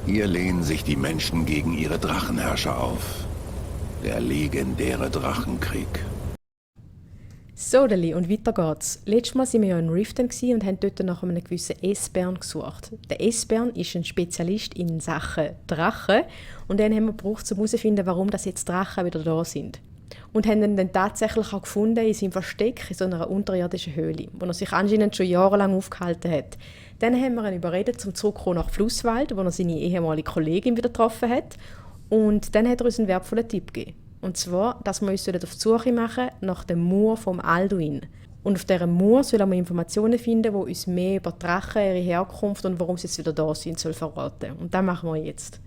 Hier lehnen sich die Menschen gegen ihre Drachenherrscher auf. Der legendäre Drachenkrieg. So, Deli, und weiter geht's. Letztes Mal waren wir ja in Riften und haben dort nach einem gewissen Esbern gesucht. Der Esbern ist ein Spezialist in Sachen Drachen und den haben wir gebraucht, um herauszufinden, warum das jetzt Drachen wieder da sind. Und haben ihn dann tatsächlich auch gefunden in seinem Versteck in so einer unterirdischen Höhle, wo er sich anscheinend schon jahrelang aufgehalten hat. Dann haben wir ihn überredet, zum zurückzukommen nach Flusswald, wo er seine ehemalige Kollegin wieder getroffen hat. Und dann hat er uns einen wertvollen Tipp gegeben. Und zwar, dass wir uns auf die Suche machen nach dem Mur vom Alduin. Und auf diesem Mur sollen wir Informationen finden, die uns mehr über die Drachen, ihre Herkunft und warum sie jetzt wieder da sind, verraten. Und das machen wir jetzt.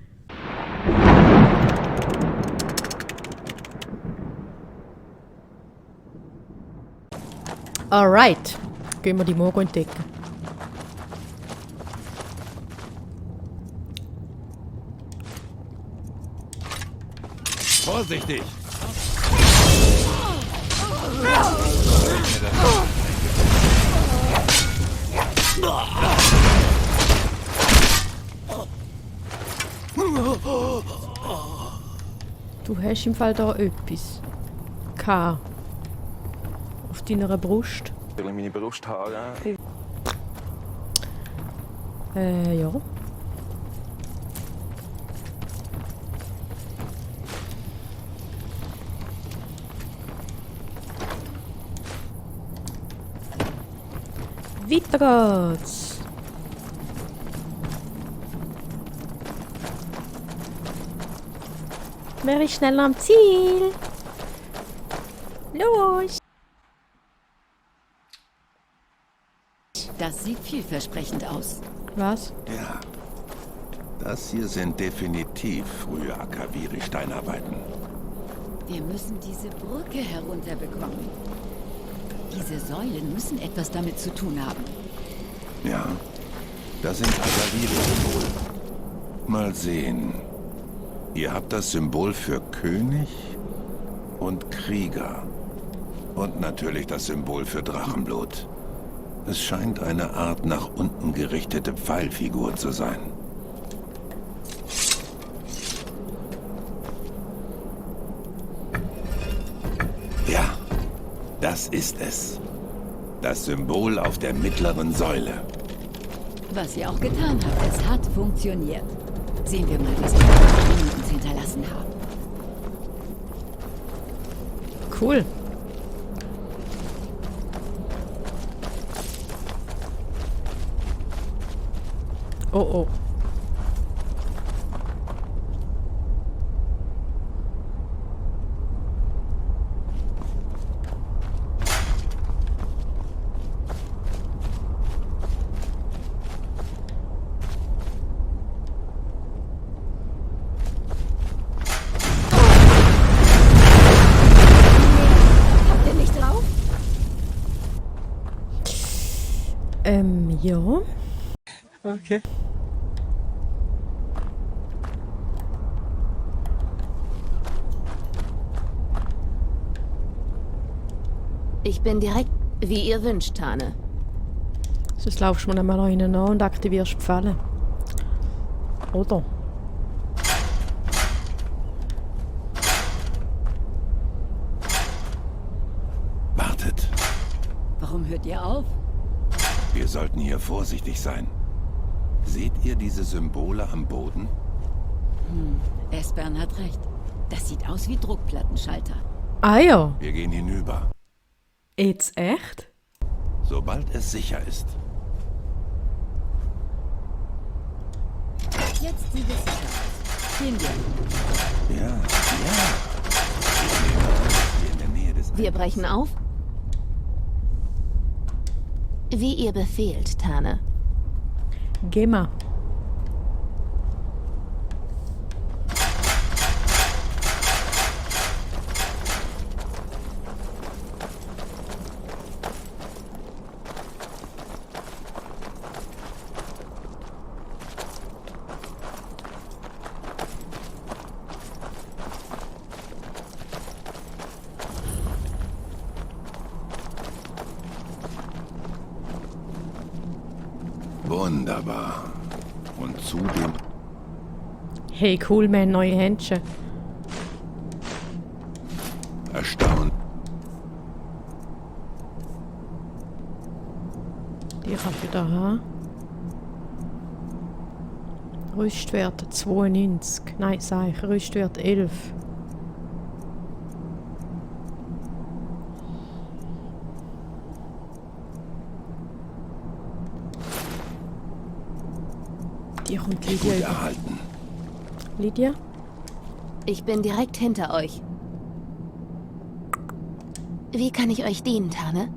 Alright, gehen wir die Mur entdecken. Vorsichtig! Du hast im Fall da etwas. K. Auf deiner Brust. Meine Brusthaare. Ja. Weiter geht's. Wer ist schneller am Ziel? Los! Das sieht vielversprechend aus. Was? Ja. Das hier sind definitiv frühe Akaviri-Steinarbeiten. Wir müssen diese Brücke herunterbekommen. Diese Säulen müssen etwas damit zu tun haben. Ja, das sind Akaviri-Symbole. Mal sehen. Ihr habt das Symbol für König und Krieger. Und natürlich das Symbol für Drachenblut. Es scheint eine Art nach unten gerichtete Pfeilfigur zu sein. Ja, das ist es. Das Symbol auf der mittleren Säule. Was sie auch getan hat, es hat funktioniert. Sehen wir mal, was die Drachenblut uns hinterlassen haben. Cool. Oh oh. Habt ihr nicht drauf? Ja. Okay. Ich bin direkt, wie ihr wünscht, Tane. Sonst laufst du mir einmal rein an und aktivierst die Pfeile. Oder? Wartet, Warum hört ihr auf? wir sollten hier vorsichtig sein. Seht ihr diese Symbole am Boden? Esbern hat recht. Das sieht aus wie Druckplattenschalter. Ah ja. Wir gehen hinüber, Jetzt echt? sobald es sicher ist. Jetzt sieht es sicher aus. Gehen wir. Ja, ja. Wir nehmen uns hier in der Nähe des Wir brechen auf? Wie ihr befehlt, Tane. Geh mal. Wunderbar. Und zudem... Hey, cool, man, neue Händchen. Erstaunt. Die kann ich wieder haben. Rüstwert 92. Nein, sag ich, Rüstwert 11. Die kommt Gut Lydia über. erhalten. Lydia? Ich bin direkt hinter euch. Wie kann ich euch dienen, Tane?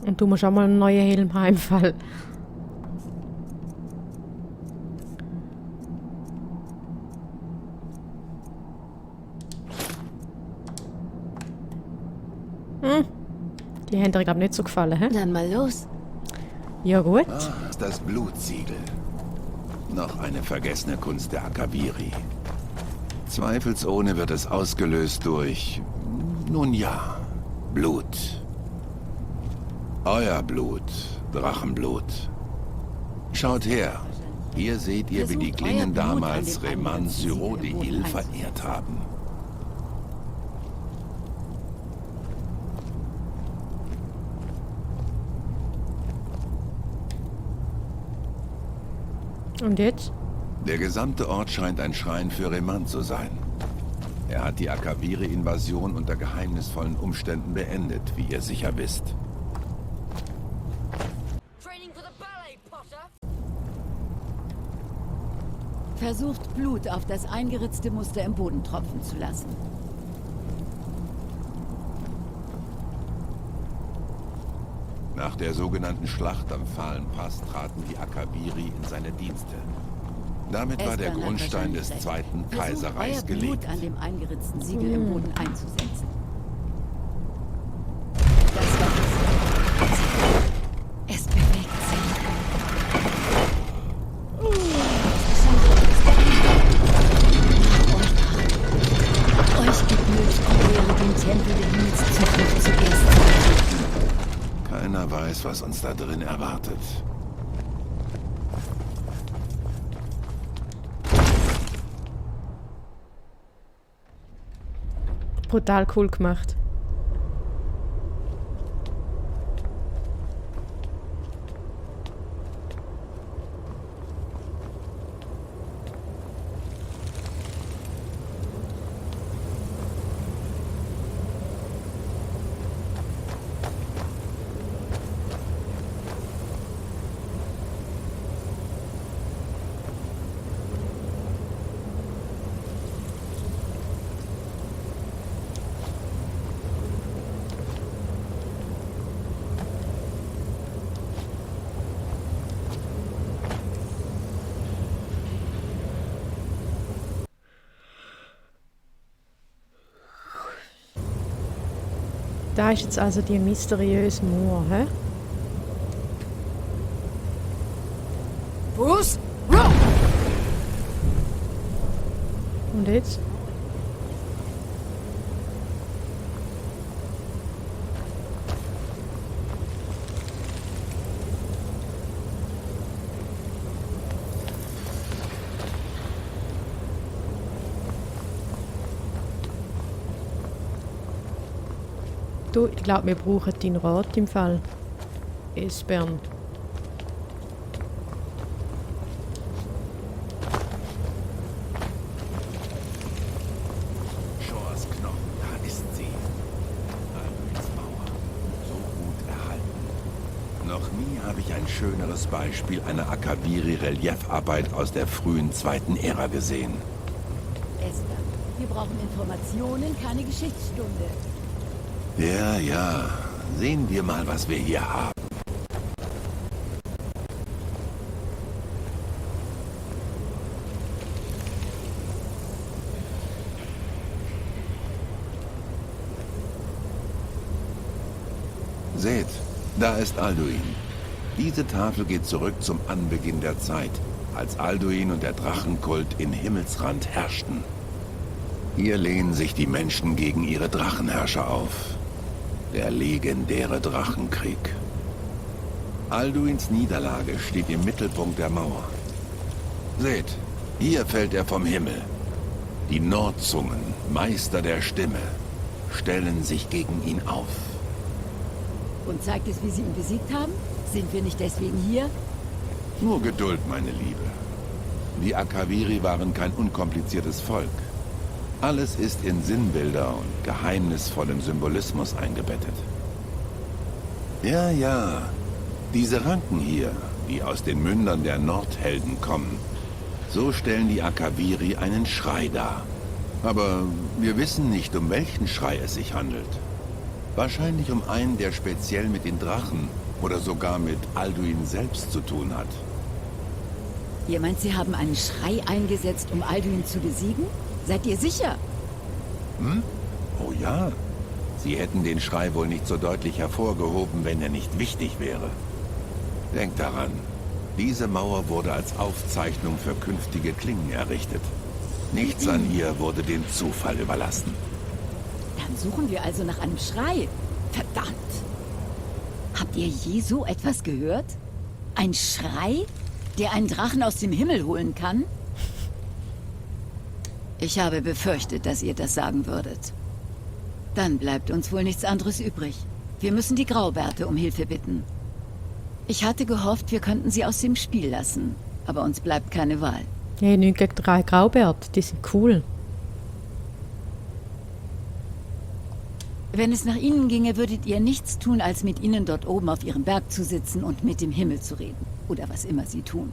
Und du musst auch mal einen neuen Helm heimfallen. Die haben dir, glaube ich, nicht so gefallen, hä? Dann mal los. Ja, gut. Das Blutsiegel. Noch eine vergessene Kunst der Akaviri. Zweifelsohne wird es ausgelöst durch... Nun ja, Blut. Euer Blut, Drachenblut. Schaut her. Hier seht ihr, wie die Versucht, Klingen euer Blut an damals dem Reman anderen Siegel im Syrodil Boden verehrt haben. Und jetzt? Der gesamte Ort scheint ein Schrein für Reman zu sein. Er hat die Akaviri-Invasion unter geheimnisvollen Umständen beendet, wie ihr sicher wisst. Versucht, Blut auf das eingeritzte Muster im Boden tropfen zu lassen. Nach der sogenannten Schlacht am Fahlenpass traten die Akaviri in seine Dienste. Damit war der Esbern hat Grundstein des wahrscheinlich recht. Zweiten Versucht, Kaiserreichs euer Blut gelegt. an dem eingeritzten Siegel im Boden einzusetzen. Das war es. Es bewegt sich. Euch gebührt die Ehre, den Tempel der Himmelszuflucht zuerst zu betreten. Keiner weiß, was uns da drin erwartet. Brutal cool gemacht. Da ist jetzt also die mysteriöse Mauer, hä? Bruce? Und jetzt? Du, ich glaube, wir brauchen deinen Rat im Fall. Esbern. Shores Knochen, da ist sie. Alduins Mauer. So gut erhalten. Noch nie habe ich ein schöneres Beispiel einer Akaviri-Reliefarbeit aus der frühen zweiten Ära gesehen. Esther, wir brauchen Informationen, keine Geschichtsstunde. Ja, ja. Sehen wir mal, was wir hier haben. Seht, da ist Alduin. Diese Tafel geht zurück zum Anbeginn der Zeit, als Alduin und der Drachenkult in Himmelsrand herrschten. Hier lehnen sich die Menschen gegen ihre Drachenherrscher auf. Der legendäre Drachenkrieg. Alduins Niederlage steht im Mittelpunkt der Mauer. Seht, Hier fällt er vom Himmel. Die Nordzungen, Meister der Stimme, stellen sich gegen ihn auf. Und zeigt es, wie sie ihn besiegt haben? Sind wir nicht deswegen hier? Nur Geduld, meine Liebe. Die Akaviri waren kein unkompliziertes Volk. Alles ist in Sinnbilder und geheimnisvollem Symbolismus eingebettet. Ja, diese Ranken hier, die aus den Mündern der Nordhelden kommen, so stellen die Akaviri einen Schrei dar. Aber wir wissen nicht, um welchen Schrei es sich handelt. Wahrscheinlich um einen, der speziell mit den Drachen oder sogar mit Alduin selbst zu tun hat. Ihr meint, sie haben einen Schrei eingesetzt, um Alduin zu besiegen? Seid ihr sicher? Oh ja. Sie hätten den Schrei wohl nicht so deutlich hervorgehoben, wenn er nicht wichtig wäre. Denkt daran, diese Mauer wurde als Aufzeichnung für künftige Klingen errichtet. Nichts an ihr wurde dem Zufall überlassen. Dann suchen wir also nach einem Schrei. Verdammt! Habt ihr je so etwas gehört? Ein Schrei, der einen Drachen aus dem Himmel holen kann? Ich habe befürchtet, dass ihr das sagen würdet. Dann bleibt uns wohl nichts anderes übrig. Wir müssen die Graubärte um Hilfe bitten. Ich hatte gehofft, wir könnten sie aus dem Spiel lassen. Aber uns bleibt keine Wahl. Ja, nichts gegen 3 Graubärte, die sind cool. Wenn es nach ihnen ginge, würdet ihr nichts tun, als mit ihnen dort oben auf ihrem Berg zu sitzen und mit dem Himmel zu reden. Oder was immer sie tun.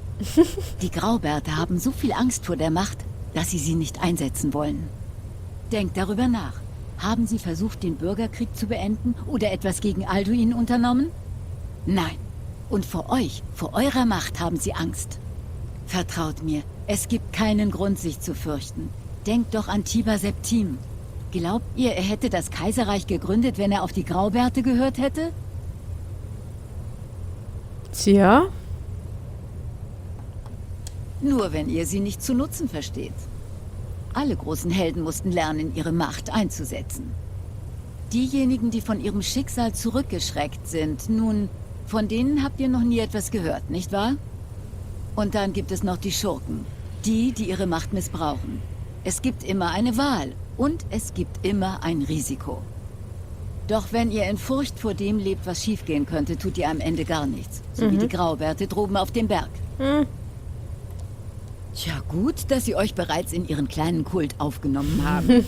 Die Graubärte haben so viel Angst vor der Macht, dass sie nicht einsetzen wollen. Denkt darüber nach. Haben sie versucht, den Bürgerkrieg zu beenden oder etwas gegen Alduin unternommen? Nein. Und vor euch, vor eurer Macht haben sie Angst. Vertraut mir, es gibt keinen Grund, sich zu fürchten. Denkt doch an Tiber Septim. Glaubt ihr, er hätte das Kaiserreich gegründet, wenn er auf die Graubärte gehört hätte? Tja, Nur wenn ihr sie nicht zu nutzen versteht. Alle großen Helden mussten lernen, ihre Macht einzusetzen. Diejenigen, die von ihrem Schicksal zurückgeschreckt sind, nun, von denen habt ihr noch nie etwas gehört, nicht wahr? Und dann gibt es noch die Schurken, die ihre Macht missbrauchen. Es gibt immer eine Wahl und es gibt immer ein Risiko. Doch wenn ihr in Furcht vor dem lebt, was schiefgehen könnte, tut ihr am Ende gar nichts. So wie die Graubärte droben auf dem Berg. Tja, gut, dass sie euch bereits in ihren kleinen Kult aufgenommen haben.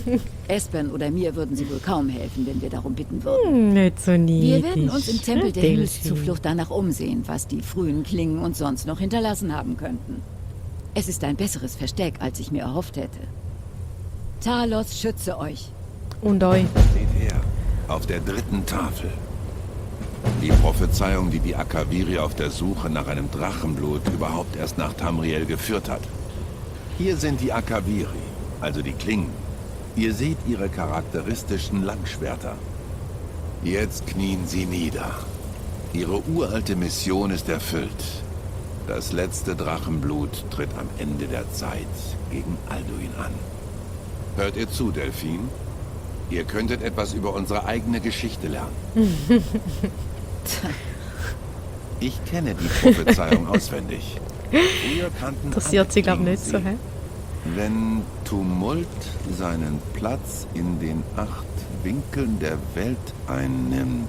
Espen oder mir würden sie wohl kaum helfen, wenn wir darum bitten würden. nicht so niedlich. Wir werden uns im Tempel der Delphi. Himmelszuflucht danach umsehen, was die frühen Klingen uns sonst noch hinterlassen haben könnten. Es ist ein besseres Versteck, als ich mir erhofft hätte. Talos schütze euch. Und euch. Seht her, auf der 3. Tafel. Die Prophezeiung, die Akaviri auf der Suche nach einem Drachenblut überhaupt erst nach Tamriel geführt hat. Hier sind die Akaviri, also die Klingen. Ihr seht ihre charakteristischen Langschwerter. Jetzt knien sie nieder. Ihre uralte Mission ist erfüllt. Das letzte Drachenblut tritt am Ende der Zeit gegen Alduin an. Hört ihr zu, Delphine? Ihr könntet etwas über unsere eigene Geschichte lernen. Ich kenne die Prophezeiung auswendig. Früher kannten Interessiert alle sie, glaube ich, Klingen nicht so, sie. hä? Wenn Tumult seinen Platz in den 8 Winkeln der Welt einnimmt.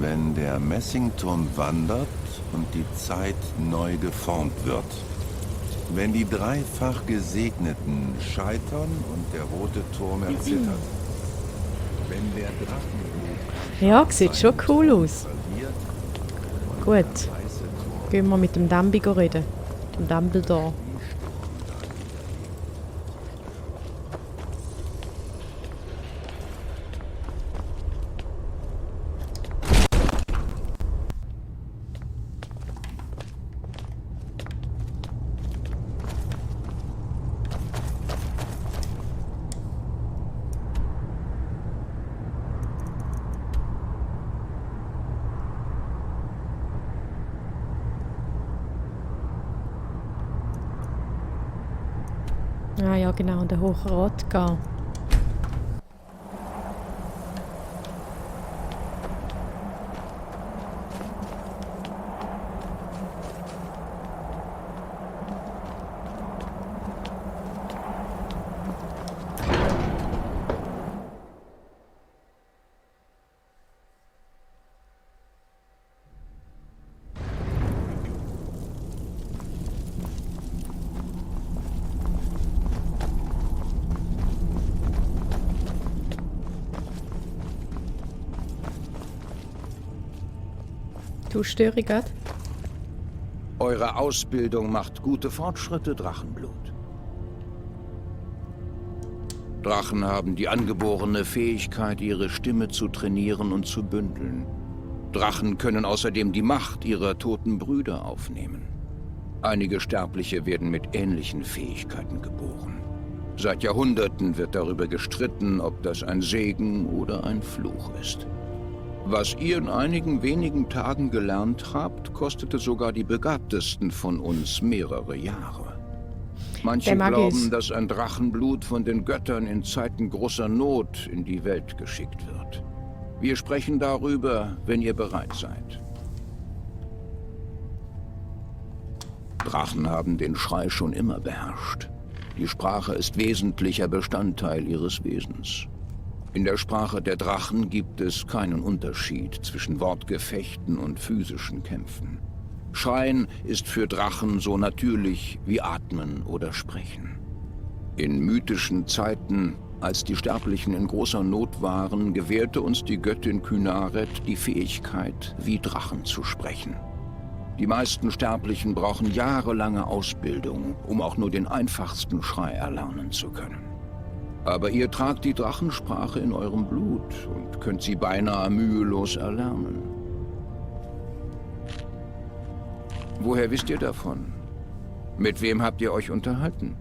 Wenn der Messingturm wandert und die Zeit neu geformt wird. Wenn die dreifach Gesegneten scheitern und der rote Turm erzittert. Wenn der Drachenblut Ja, sieht schon cool aus. verliert und Gut. der weiße Turm Gehen wir mit dem Dumbledore reden. Dem Dumbledore. Ah ja, genau, der Hohe Rotgar. Du störe grad. Eure Ausbildung macht gute Fortschritte, Drachenblut. Drachen haben die angeborene Fähigkeit, ihre Stimme zu trainieren und zu bündeln. Drachen können außerdem die Macht ihrer toten Brüder aufnehmen. Einige Sterbliche werden mit ähnlichen Fähigkeiten geboren. Seit Jahrhunderten wird darüber gestritten, ob das ein Segen oder ein Fluch ist. Was ihr in einigen wenigen Tagen gelernt habt, kostete sogar die Begabtesten von uns mehrere Jahre. Manche glauben, dass ein Drachenblut von den Göttern in Zeiten großer Not in die Welt geschickt wird. Wir sprechen darüber, wenn ihr bereit seid. Drachen haben den Schrei schon immer beherrscht. Die Sprache ist wesentlicher Bestandteil ihres Wesens. In der Sprache der Drachen gibt es keinen Unterschied zwischen Wortgefechten und physischen Kämpfen. Schreien ist für Drachen so natürlich wie Atmen oder Sprechen. In mythischen Zeiten, als die Sterblichen in großer Not waren, gewährte uns die Göttin Kynaret die Fähigkeit, wie Drachen zu sprechen. Die meisten Sterblichen brauchen jahrelange Ausbildung, um auch nur den einfachsten Schrei erlernen zu können. Aber ihr tragt die Drachensprache in eurem Blut und könnt sie beinahe mühelos erlernen. Woher wisst ihr davon? Mit wem habt ihr euch unterhalten?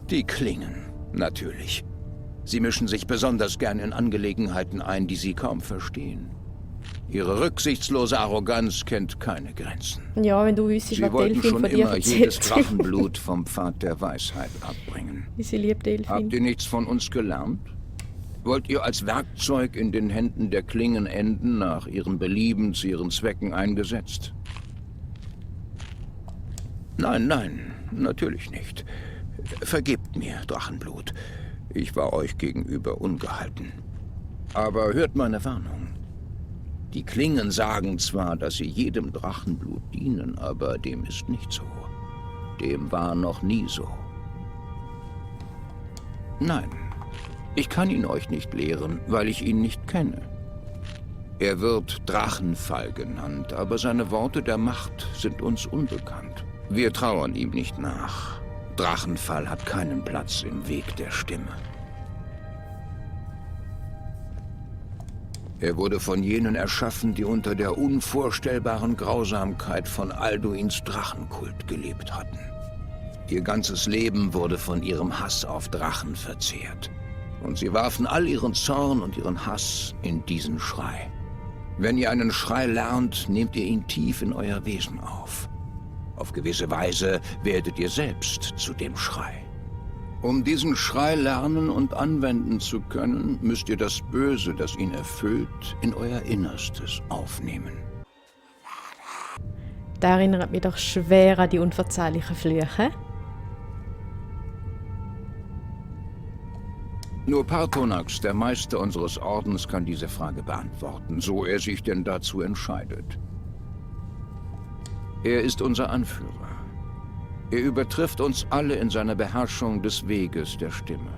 Die Klingen, natürlich. Sie mischen sich besonders gern in Angelegenheiten ein, die sie kaum verstehen. Ihre rücksichtslose Arroganz kennt keine Grenzen. Ja, wenn du wüsstest, was wollten Delfin schon von dir immer jedes erzählt. Drachenblut vom Pfad der Weisheit abbringen. Sie liebt Delfin. Habt ihr nichts von uns gelernt? Wollt ihr als Werkzeug in den Händen der Klingen enden, nach ihrem Belieben zu ihren Zwecken eingesetzt? Nein, nein, natürlich nicht. Vergebt mir, Drachenblut. Ich war euch gegenüber ungehalten. Aber hört meine Warnung. Die Klingen sagen zwar, dass sie jedem Drachenblut dienen, aber dem ist nicht so. Dem war noch nie so. Nein, ich kann ihn euch nicht lehren, weil ich ihn nicht kenne. Er wird Drachenfall genannt, aber seine Worte der Macht sind uns unbekannt. Wir trauern ihm nicht nach. Drachenfall hat keinen Platz im Weg der Stimme. Er wurde von jenen erschaffen, die unter der unvorstellbaren Grausamkeit von Alduins Drachenkult gelebt hatten. Ihr ganzes Leben wurde von ihrem Hass auf Drachen verzehrt. Und sie warfen all ihren Zorn und ihren Hass in diesen Schrei. Wenn ihr einen Schrei lernt, nehmt ihr ihn tief in euer Wesen auf. Auf gewisse Weise werdet ihr selbst zu dem Schrei. Um diesen Schrei lernen und anwenden zu können, müsst ihr das Böse, das ihn erfüllt, in euer Innerstes aufnehmen. Das erinnert mich doch schwer an die unverzeihlichen Flüche. Nur Partonax, der Meister unseres Ordens, kann diese Frage beantworten, so er sich denn dazu entscheidet. Er ist unser Anführer. Er übertrifft uns alle in seiner Beherrschung des Weges der Stimme.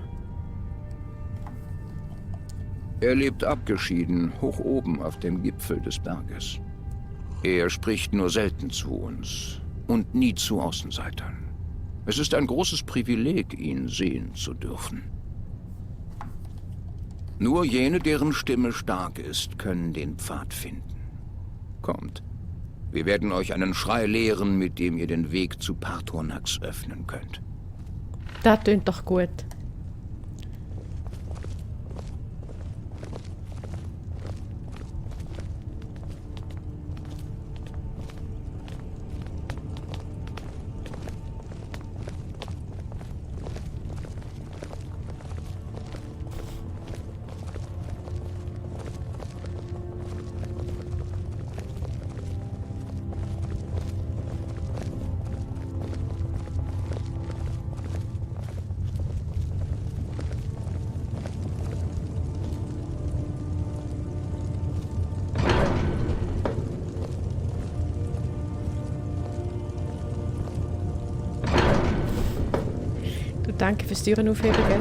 Er lebt abgeschieden, hoch oben auf dem Gipfel des Berges. Er spricht nur selten zu uns und nie zu Außenseitern. Es ist ein großes Privileg, ihn sehen zu dürfen. Nur jene, deren Stimme stark ist, können den Pfad finden. Kommt. Wir werden euch einen Schrei lehren, mit dem ihr den Weg zu Partonax öffnen könnt. Das klingt doch gut. Danke fürs Türen aufheben, gell?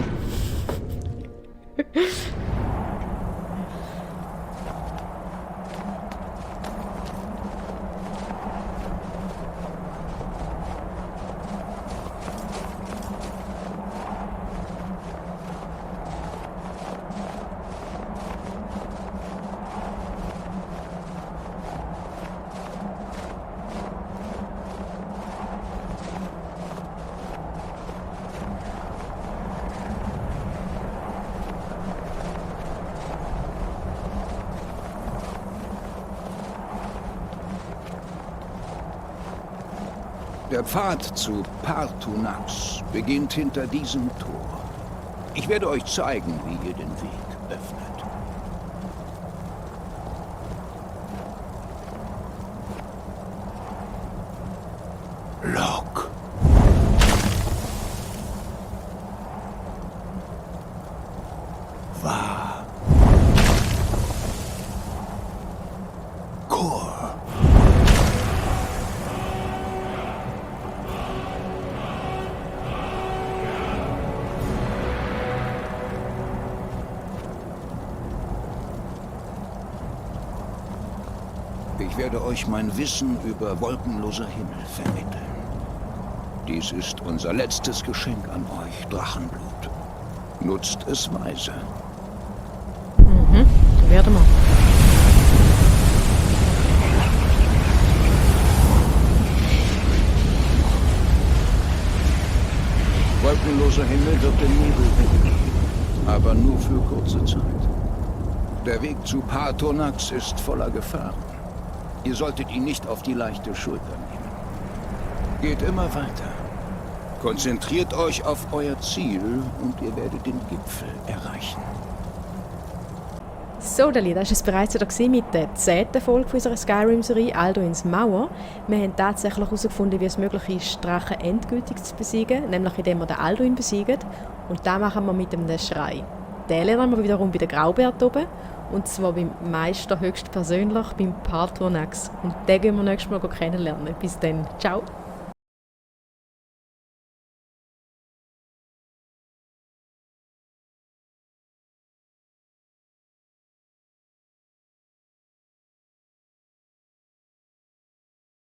Der Pfad zu Partunax beginnt hinter diesem Tor. Ich werde euch zeigen, wie ihr den Weg öffnet. Lok. War. Kor. Ich werde euch mein Wissen über wolkenloser Himmel vermitteln. Dies ist unser letztes Geschenk an euch, Drachenblut. Nutzt es weise. Werden wir. Wolkenloser Himmel wird den Nebel weggehen, aber nur für kurze Zeit. Der Weg zu Partunax ist voller Gefahren. Ihr solltet ihn nicht auf die leichte Schulter nehmen. Geht immer weiter. Konzentriert euch auf euer Ziel und ihr werdet den Gipfel erreichen. So, das war es bereits wieder mit der 10. Folge unserer Skyrim-Serie Alduins Mauer. Wir haben tatsächlich herausgefunden, wie es möglich ist, Drachen endgültig zu besiegen, nämlich indem wir den Alduin besiegen. Und das machen wir mit dem Schrei. Den lernen wir wiederum bei den Graubärt oben. Und zwar beim Meister höchstpersönlich, beim Partunax. Und den gehen wir nächstes Mal kennenlernen. Bis dann. Ciao.